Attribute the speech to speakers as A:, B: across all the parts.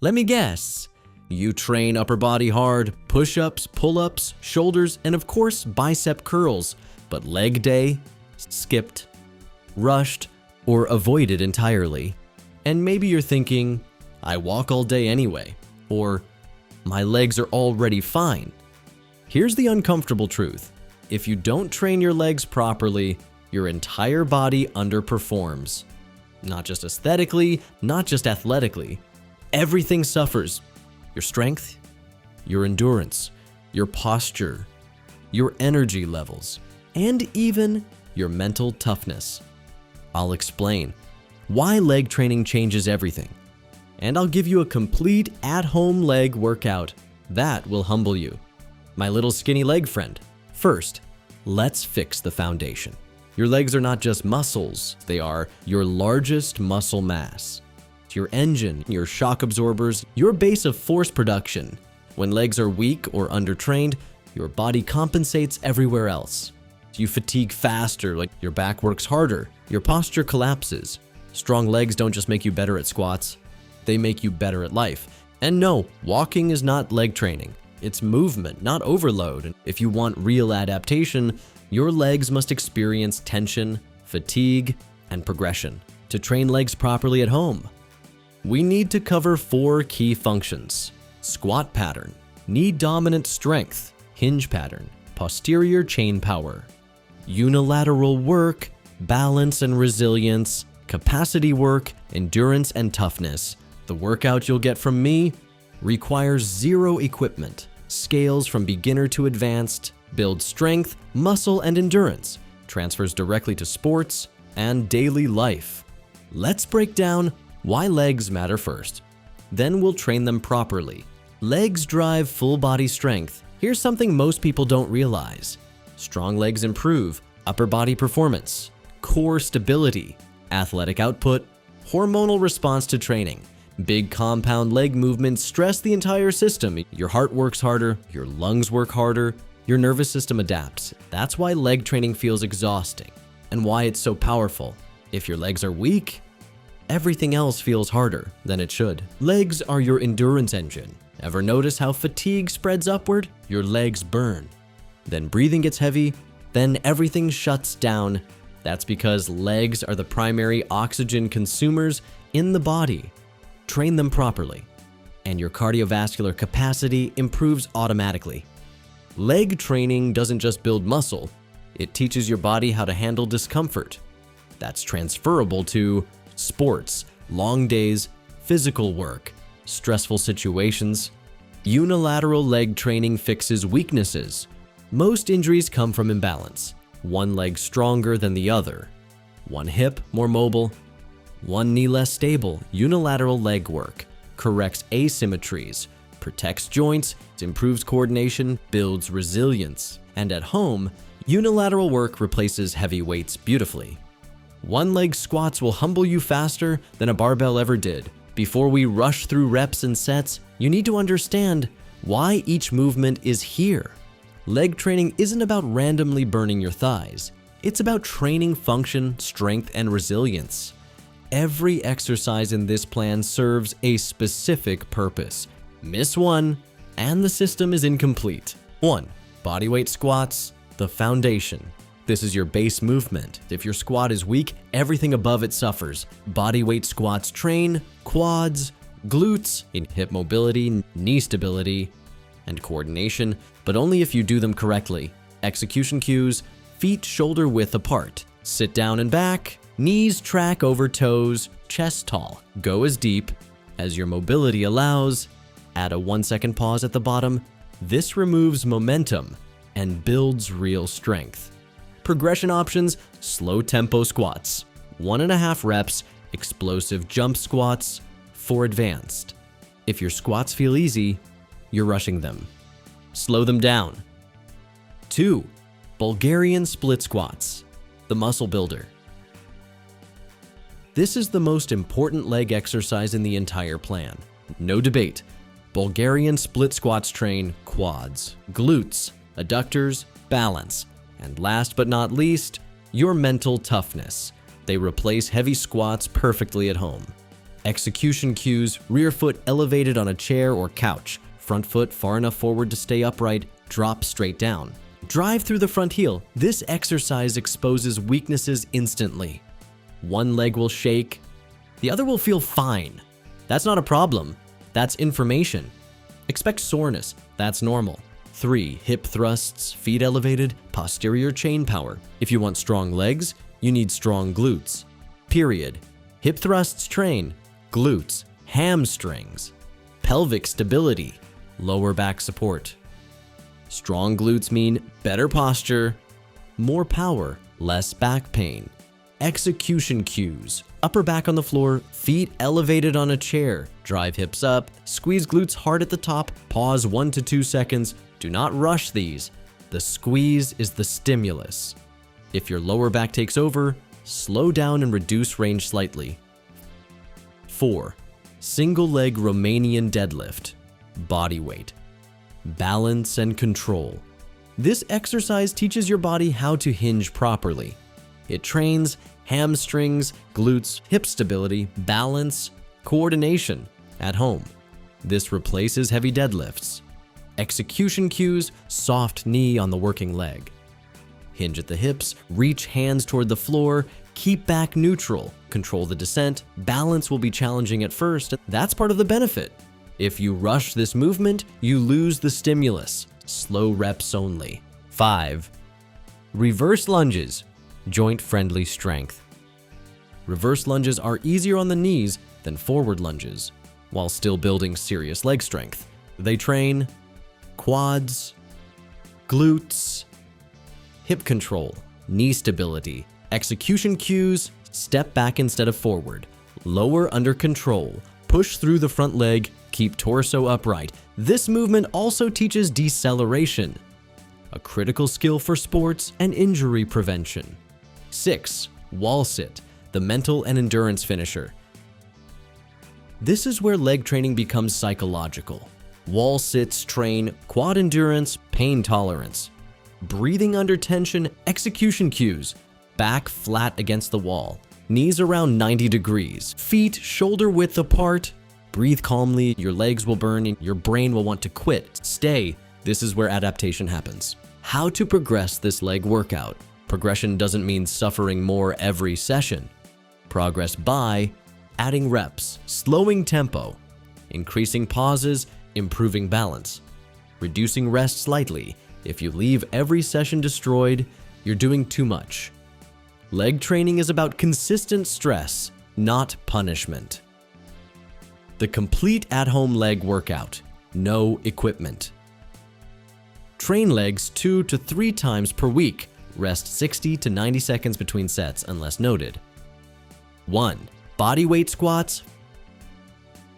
A: Let me guess. You train upper body hard, push-ups, pull-ups, shoulders, and of course bicep curls, but leg day, skipped, rushed, or avoided entirely. And maybe you're thinking, I walk all day anyway, or my legs are already fine. Here's the uncomfortable truth. If you don't train your legs properly, your entire body underperforms. Not just aesthetically, not just athletically. Everything suffers. Your strength, your endurance, your posture, your energy levels, and even your mental toughness. I'll explain why leg training changes everything, and I'll give you a complete at-home leg workout that will humble you. My little skinny leg friend. First, let's fix the foundation. Your legs are not just muscles, they are your largest muscle mass. Your engine, your shock absorbers, your base of force production. When legs are weak or undertrained, your body compensates everywhere else. You fatigue faster, like your back works harder, your posture collapses. Strong legs don't just make you better at squats, they make you better at life. And no, walking is not leg training. It's movement, not overload. If you want real adaptation, your legs must experience tension, fatigue, and progression. To train legs properly at home, we need to cover 4 key functions: squat pattern, knee dominant strength, hinge pattern, posterior chain power, unilateral work, balance and resilience, capacity work, endurance and toughness. The workout you'll get from me requires 0 equipment, scales from beginner to advanced, builds strength, muscle, and endurance, transfers directly to sports and daily life. Let's break down why legs matter first. Then we'll train them properly. Legs drive full body strength. Here's something most people don't realize. Strong legs improve upper body performance, core stability, athletic output, hormonal response to training. Big compound leg movements stress the entire system. Your heart works harder, your lungs work harder, your nervous system adapts. That's why leg training feels exhausting and why it's so powerful. If your legs are weak, everything else feels harder than it should. Legs are your endurance engine. Ever notice how fatigue spreads upward? Your legs burn. Then breathing gets heavy, then everything shuts down. That's because legs are the primary oxygen consumers in the body. Train them properly, and your cardiovascular capacity improves automatically. Leg training doesn't just build muscle, it teaches your body how to handle discomfort. That's transferable to sports, long days, physical work, stressful situations. Unilateral leg training fixes weaknesses. Most injuries come from imbalance. One leg stronger than the other, one hip more mobile, one knee less stable. Unilateral leg work corrects asymmetries, protects joints, improves coordination, builds resilience. And at home, unilateral work replaces heavy weights beautifully. One leg squats will humble you faster than a barbell ever did. Before we rush through reps and sets, you need to understand why each movement is here. Leg training isn't about randomly burning your thighs. It's about training function, strength, and resilience. Every exercise in this plan serves a specific purpose. Miss one, and the system is incomplete. 1. Bodyweight squats, the foundation. This is your base movement. If your squat is weak, everything above it suffers. Bodyweight squats train quads, glutes, in hip mobility, knee stability, and coordination, but only if you do them correctly. Execution cues: feet shoulder width apart, sit down and back, knees track over toes, chest tall. Go as deep as your mobility allows. Add a 1-second pause at the bottom. This removes momentum and builds real strength. Progression options: slow tempo squats, 1.5 reps, explosive jump squats, for advanced. If your squats feel easy, you're rushing them. Slow them down. 2. Bulgarian split squats, the muscle builder. This is the most important leg exercise in the entire plan. No debate. Bulgarian split squats train quads, glutes, adductors, balance, and last but not least, your mental toughness. They replace heavy squats perfectly at home. Execution cues: rear foot elevated on a chair or couch, front foot far enough forward to stay upright, drop straight down. Drive through the front heel. This exercise exposes weaknesses instantly. One leg will shake, the other will feel fine. That's not a problem, that's information. Expect soreness, that's normal. 3. Hip thrusts, feet elevated, posterior chain power. If you want strong legs, you need strong glutes. Period. Hip thrusts train glutes, hamstrings, pelvic stability, lower back support. Strong glutes mean better posture, more power, less back pain. Execution cues: upper back on the floor, feet elevated on a chair, drive hips up, squeeze glutes hard at the top, pause 1 to 2 seconds. Do not rush these. The squeeze is the stimulus. If your lower back takes over, slow down and reduce range slightly. 4. Single leg Romanian deadlift. Body weight. Balance and control. This exercise teaches your body how to hinge properly. It trains hamstrings, glutes, hip stability, balance, coordination at home. This replaces heavy deadlifts. Execution cues: soft knee on the working leg. Hinge at the hips, reach hands toward the floor, keep back neutral, control the descent. Balance will be challenging at first. That's part of the benefit. If you rush this movement, you lose the stimulus. Slow reps only. 5. Reverse lunges, joint-friendly strength. Reverse lunges are easier on the knees than forward lunges, while still building serious leg strength. They train quads, glutes, hip control, knee stability. Execution cues: step back instead of forward, lower under control, push through the front leg, keep torso upright. This movement also teaches deceleration, a critical skill for sports and injury prevention. 6. Wall sit, the mental and endurance finisher. This is where leg training becomes psychological. Wall sits train quad endurance, pain tolerance. Breathing under tension, execution cues: back flat against the wall, knees around 90 degrees, feet shoulder width apart. Breathe calmly, your legs will burn, and your brain will want to quit. Stay. This is where adaptation happens. How to progress this leg workout. Progression doesn't mean suffering more every session. Progress by adding reps, slowing tempo, increasing pauses, improving balance, reducing rest slightly. If you leave every session destroyed, you're doing too much. Leg training is about consistent stress, not punishment. The complete at-home leg workout. No equipment. Train legs 2 to 3 times per week. Rest 60 to 90 seconds between sets unless noted. 1. Body weight squats.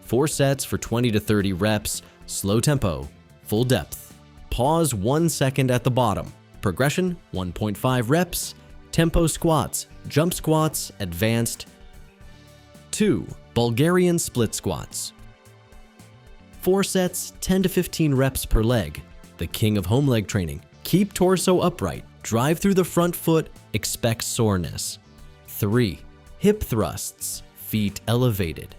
A: 4 sets for 20 to 30 reps. Slow tempo, full depth. Pause 1 second at the bottom. Progression: 1.5 reps. Tempo squats, jump squats, advanced. 2. Bulgarian split squats. 4 sets, 10 to 15 reps per leg. The king of home leg training. Keep torso upright, drive through the front foot, expect soreness. 3. Hip thrusts, feet elevated.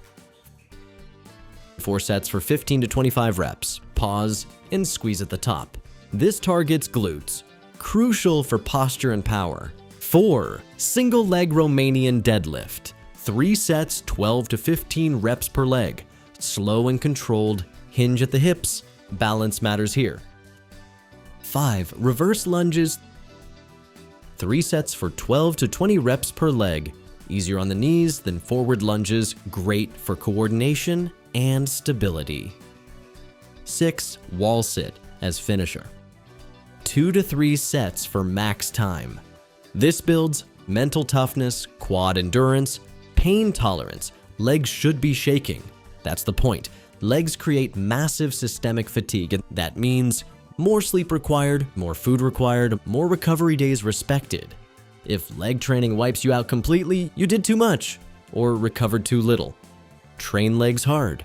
A: 4 sets for 15 to 25 reps. Pause and squeeze at the top. This targets glutes, crucial for posture and power. 4. Single leg Romanian deadlift. 3 sets, 12 to 15 reps per leg. Slow and controlled, hinge at the hips. Balance matters here. 5. Reverse lunges. 3 sets for 12 to 20 reps per leg. Easier on the knees than forward lunges, great for coordination and stability. 6. Wall sit as finisher. 2 to 3 sets for max time. This builds mental toughness, quad endurance, pain tolerance. Legs should be shaking. That's the point. Legs create massive systemic fatigue, and that means more sleep required, more food required, more recovery days respected. If leg training wipes you out completely, you did too much or recovered too little. Train legs hard,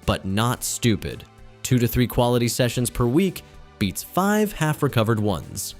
A: but not stupid. 2 to 3 quality sessions per week beats 5 half-recovered ones.